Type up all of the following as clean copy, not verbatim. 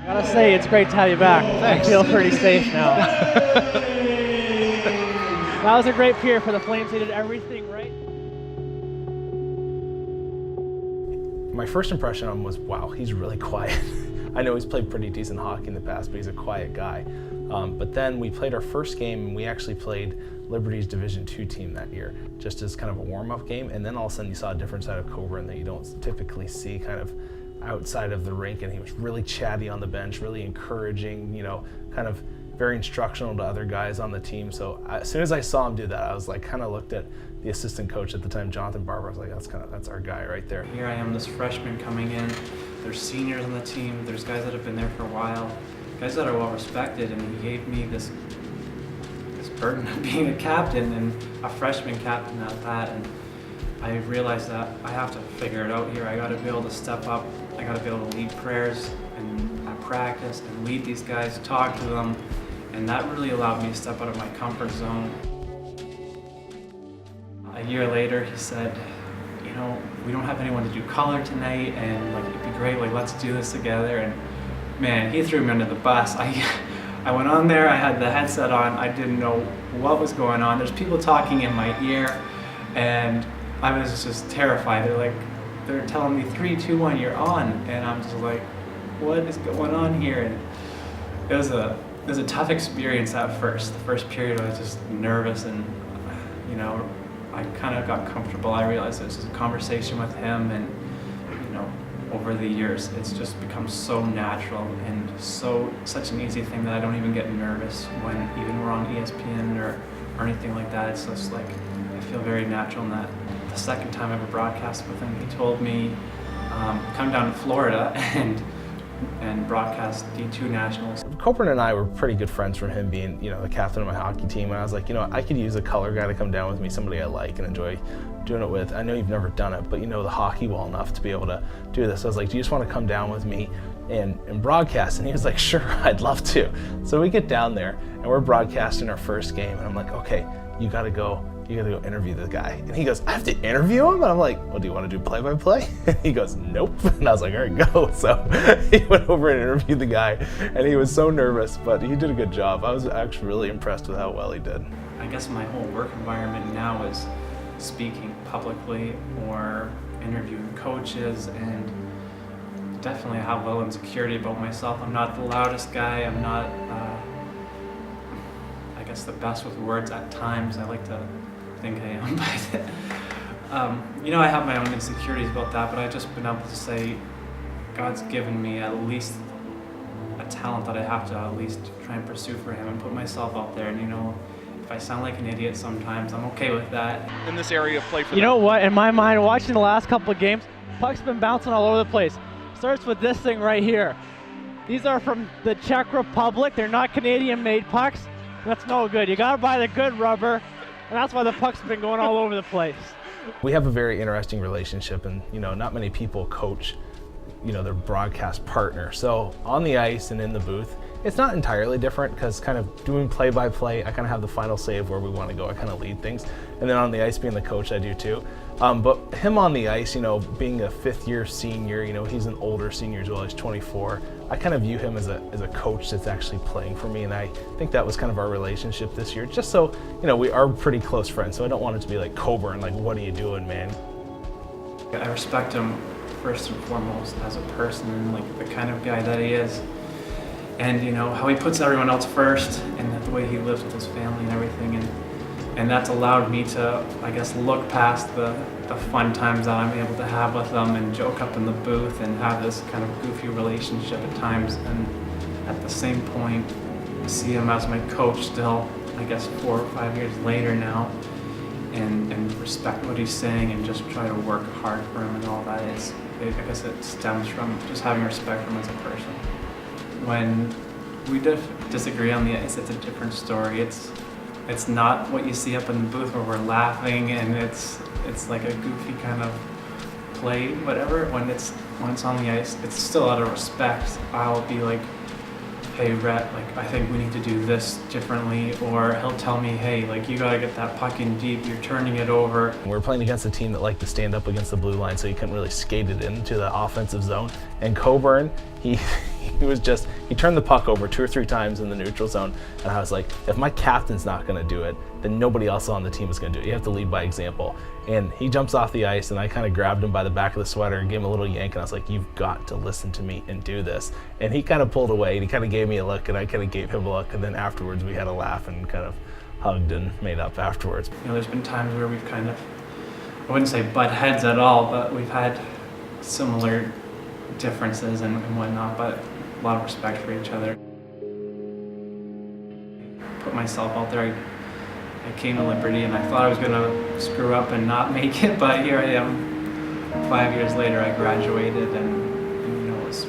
Gotta say, it's great to have you back. Thanks. I feel pretty safe now. That was a great period for the Flames. They did everything right. My first impression of him was, wow, he's really quiet. I know he's played pretty decent hockey in the past, but he's a quiet guy. But then we played our first game, and we actually played Liberty's Division II team that year, just as kind of a warm-up game. And then all of a sudden you saw a different side of Cockburn that you don't typically see kind of outside of the rink, and he was really chatty on the bench, really encouraging, kind of very instructional to other guys on the team. So as soon as I saw him do that, I was like, kind of looked at the assistant coach at the time, Jonathan Barber. I was like, that's our guy right there. Here I am, this freshman coming in. There's seniors on the team. There's guys that have been there for a while, guys that are well respected, and he gave me this burden of being a captain, and a freshman captain at that. And I realized that I have to figure it out here. I got to be able to step up. I got to be able to lead prayers and at practice and lead these guys, talk to them, and that really allowed me to step out of my comfort zone. A year later, he said, we don't have anyone to do color tonight, and it'd be great, let's do this together. And man, he threw me under the bus. I went on there, I had the headset on, I didn't know what was going on. There's people talking in my ear, and I was just terrified. They're telling me 3, 2, 1, you're on, and I'm just like, what is going on here? And it was a tough experience at first. The first period I was just nervous, and I kind of got comfortable. I realized it was just a conversation with him, and over the years it's just become so natural and such an easy thing that I don't even get nervous when even we're on ESPN or anything like that. It's just I feel very natural in that. The second time I ever broadcast with him, he told me, come down to Florida and broadcast D2 Nationals. Cockburn and I were pretty good friends from him being, the captain of my hockey team, and I was like, I could use a color guy to come down with me, somebody I like and enjoy doing it with. I know you've never done it, but you know the hockey well enough to be able to do this. I was like, do you just want to come down with me and broadcast? And he was like, sure, I'd love to. So we get down there and we're broadcasting our first game, and I'm like, okay, you gotta go interview the guy. And he goes, I have to interview him? And I'm like, well, do you want to do play-by-play? And he goes, nope. And I was like, all right, go. So he went over and interviewed the guy, and he was so nervous, but he did a good job. I was actually really impressed with how well he did. I guess my whole work environment now is speaking publicly or interviewing coaches, and definitely I have a little insecurity about myself. I'm not the loudest guy. I'm not, I guess, the best with words at times. I like to think I am, but I have my own insecurities about that, but I've just been able to say God's given me at least a talent that I have to at least try and pursue for him and put myself out there. And if I sound like an idiot sometimes, I'm okay with that. In this area of play for You know what, in my mind, watching the last couple of games, puck's been bouncing all over the place. Starts with this thing right here. These are from the Czech Republic. They're not Canadian-made pucks. That's no good. You gotta buy the good rubber, and that's why the puck's been going all over the place. We have a very interesting relationship, and not many people coach their broadcast partner. So on the ice and in the booth, it's not entirely different, because kind of doing play-by-play, I kind of have the final say of where we want to go. I kind of lead things, and then on the ice being the coach, I do too. But him on the ice, being a fifth-year senior, he's an older senior as well. He's 24. I kind of view him as a coach that's actually playing for me, and I think that was kind of our relationship this year. Just so we are pretty close friends, so I don't want it to be like Cockburn, like, what are you doing, man? I respect him first and foremost as a person, and the kind of guy that he is, and how he puts everyone else first, and the way he lives with his family and everything, and that's allowed me to, I guess, look past the fun times that I'm able to have with them and joke up in the booth and have this kind of goofy relationship at times, and at the same point see him as my coach still, I guess 4 or 5 years later now, and respect what he's saying and just try to work hard for him and all that. I guess it stems from just having respect for him as a person. When we disagree on the ice, it's a different story. It's not what you see up in the booth where we're laughing and it's like a goofy kind of play, whatever. When it's on the ice, it's still out of respect. I'll be like, hey Rhett, I think we need to do this differently, or he'll tell me, hey, you gotta get that puck in deep, you're turning it over. We're playing against a team that liked to stand up against the blue line, so you couldn't really skate it into the offensive zone. And Cockburn, he he turned the puck over 2 or 3 times in the neutral zone, and I was like, if my captain's not going to do it, then nobody else on the team is going to do it. You have to lead by example. And he jumps off the ice, and I kind of grabbed him by the back of the sweater and gave him a little yank, and I was like, you've got to listen to me and do this. And he kind of pulled away, and he kind of gave me a look, and I kind of gave him a look, and then afterwards we had a laugh and kind of hugged and made up afterwards. You know, there's been times where we've kind of, I wouldn't say butt heads at all, but we've had similar differences and whatnot, but a lot of respect for each other. Put myself out there. I came to Liberty and I thought I was going to screw up and not make it, but here I am 5 years later. I graduated, and you know, it was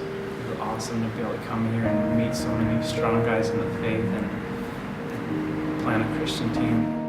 awesome to be able to come here and meet so many strong guys in the faith and play on a Christian team.